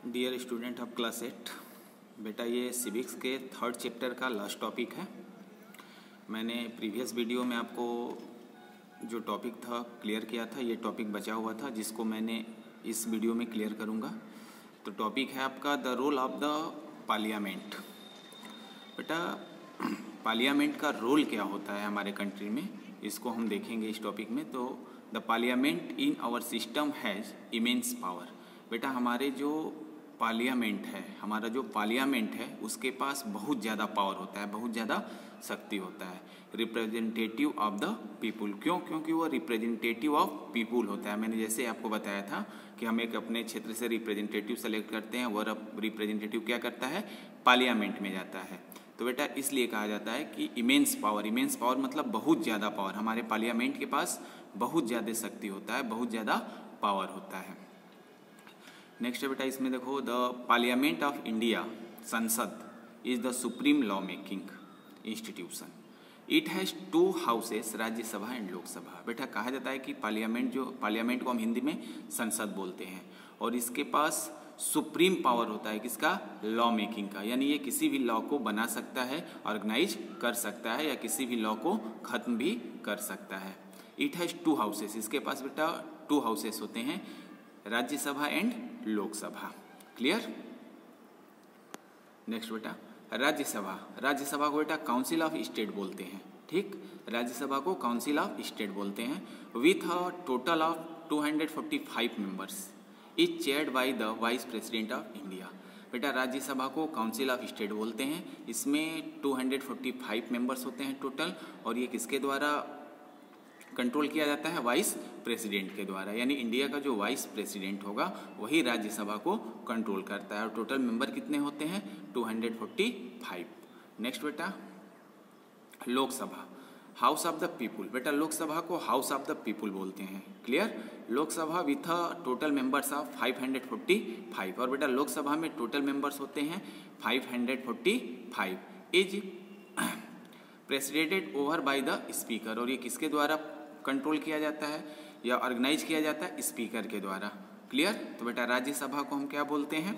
Dear student of class 8, बेटा ये civics के थर्ड चैप्टर का लास्ट टॉपिक है। मैंने प्रीवियस वीडियो में आपको जो टॉपिक था क्लियर किया था, ये टॉपिक बचा हुआ था जिसको मैंने इस वीडियो में क्लियर करूँगा। तो टॉपिक है आपका the role of the parliament. बेटा पार्लियामेंट का रोल क्या होता है हमारे कंट्री में, इसको हम देखेंगे इस टॉपिक में। तो the parliament in our system has immense power. बेटा हमारे जो पार्लियामेंट है, हमारा जो पार्लियामेंट है उसके पास बहुत ज़्यादा पावर होता है, बहुत ज़्यादा शक्ति होता है। रिप्रेजेंटेटिव ऑफ द पीपुल, क्यों? क्योंकि वो रिप्रेजेंटेटिव ऑफ पीपुल होता है। मैंने जैसे आपको बताया था कि हम एक अपने क्षेत्र से रिप्रेजेंटेटिव सेलेक्ट करते हैं, वो रिप्रेजेंटेटिव क्या करता है, पार्लियामेंट में जाता है। तो बेटा इसलिए कहा जाता है कि इमेंस पावर मतलब बहुत ज़्यादा पावर। हमारे पार्लियामेंट के पास बहुत ज़्यादा शक्ति होता है, बहुत ज़्यादा पावर होता है। नेक्स्ट है बेटा, इसमें देखो द पार्लियामेंट ऑफ इंडिया, संसद is the supreme law making institution. It has to houses, Rajya Sabha and Lok Sabha. बेटा कहा जाता है कि पार्लियामेंट को हम हिंदी में संसद बोलते हैं, और इसके पास सुप्रीम पावर होता है किसका, लॉ मेकिंग का। यानी ये किसी भी लॉ को बना सकता है, ऑर्गेनाइज कर सकता है, या किसी भी लॉ को खत्म भी कर सकता है। इट हैज़ टू हाउसेस, इसके पास बेटा टू हाउसेस होते हैं, Rajya Sabha and Lok Sabha. Clear? Next बेटा राज्यसभा को बेटा काउंसिल ऑफ स्टेट बोलते हैं। ठीक, राज्यसभा को काउंसिल ऑफ स्टेट बोलते हैं। With a total of 245 members is chaired by the vice president of India. बेटा राज्यसभा को काउंसिल ऑफ स्टेट बोलते हैं, इसमें 245 मेंबर्स होते हैं टोटल, और ये किसके द्वारा कंट्रोल किया जाता है, वाइस प्रेसिडेंट के द्वारा। यानी इंडिया का जो वाइस प्रेसिडेंट होगा वही राज्यसभा को कंट्रोल करता है। और टोटल मेंबर कितने होते हैं, 245। नेक्स्ट बेटा Lok Sabha, house of the people. बेटा लोकसभा को हाउस ऑफ द पीपुल बोलते हैं। Clear? Lok Sabha with total members of 545, और बेटा लोकसभा में टोटल मेंबर्स होते हैं 545। Is presided over by the speaker, और ये किसके द्वारा कंट्रोल किया जाता है या ऑर्गेनाइज किया जाता है, स्पीकर के द्वारा। क्लियर? तो बेटा राज्यसभा को हम क्या बोलते हैं,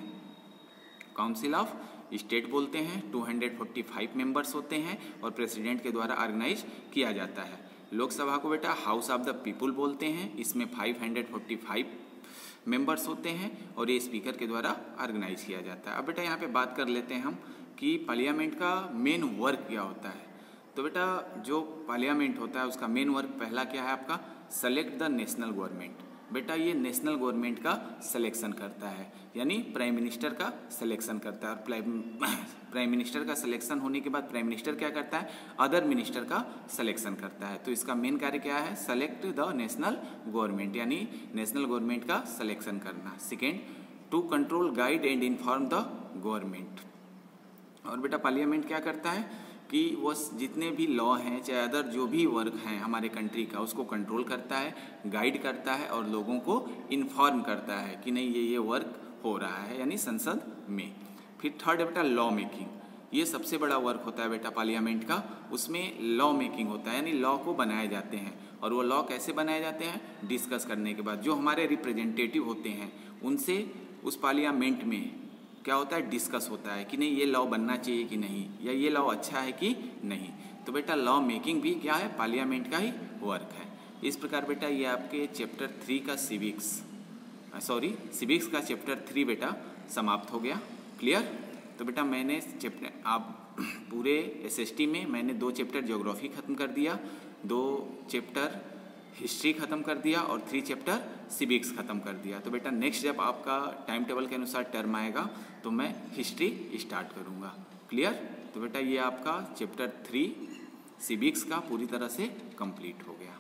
काउंसिल ऑफ स्टेट बोलते हैं। 245 मेंबर्स होते हैं और प्रेसिडेंट के द्वारा ऑर्गेनाइज किया जाता है। लोकसभा को बेटा हाउस ऑफ द पीपुल बोलते हैं, इसमें 545 मेंबर्स होते हैं और ये स्पीकर के द्वारा ऑर्गेनाइज किया जाता है। अब बेटा यहाँ पे बात कर लेते हैं हम कि पार्लियामेंट का मेन वर्क क्या होता है। तो बेटा जो पार्लियामेंट होता है उसका मेन वर्क पहला क्या है आपका, सेलेक्ट द नेशनल गवर्नमेंट। बेटा ये नेशनल गवर्नमेंट का सिलेक्शन करता है, यानी प्राइम मिनिस्टर का सिलेक्शन करता है। और प्राइम मिनिस्टर का सिलेक्शन होने के बाद प्राइम मिनिस्टर क्या करता है, अदर मिनिस्टर का सिलेक्शन करता है। तो इसका मेन कार्य क्या है, सेलेक्ट द नेशनल गवर्नमेंट, यानी नेशनल गवर्नमेंट का सिलेक्शन करना। Second, to control, guide and inform the government. और बेटा पार्लियामेंट क्या करता है कि वो जितने भी लॉ हैं, चाहे अदर जो भी वर्क हैं हमारे कंट्री का, उसको कंट्रोल करता है, गाइड करता है और लोगों को इन्फॉर्म करता है कि नहीं ये वर्क हो रहा है, यानी संसद में। फिर थर्ड है बेटा लॉ मेकिंग। ये सबसे बड़ा वर्क होता है बेटा पार्लियामेंट का, उसमें लॉ मेकिंग होता है, यानी लॉ को बनाए जाते हैं। और वो लॉ कैसे बनाए जाते हैं, डिस्कस करने के बाद जो हमारे रिप्रेजेंटेटिव होते हैं उनसे उस पार्लियामेंट में क्या होता है, डिस्कस होता है कि नहीं ये लॉ बनना चाहिए कि नहीं, या ये लॉ अच्छा है कि नहीं। तो बेटा लॉ मेकिंग भी क्या है, पार्लियामेंट का ही वर्क है। इस प्रकार बेटा ये आपके चैप्टर 3 का सिविक्स का चैप्टर 3 बेटा समाप्त हो गया। क्लियर? तो बेटा मैंने आप पूरे SST में मैंने 2 चैप्टर ज्योग्राफी खत्म कर दिया, 2 चैप्टर हिस्ट्री खत्म कर दिया और 3 चैप्टर सिविक्स खत्म कर दिया। तो बेटा नेक्स्ट जब आपका टाइम टेबल के अनुसार टर्म आएगा तो मैं हिस्ट्री स्टार्ट करूँगा। क्लियर? तो बेटा ये आपका चैप्टर 3 सिविक्स का पूरी तरह से कंप्लीट हो गया।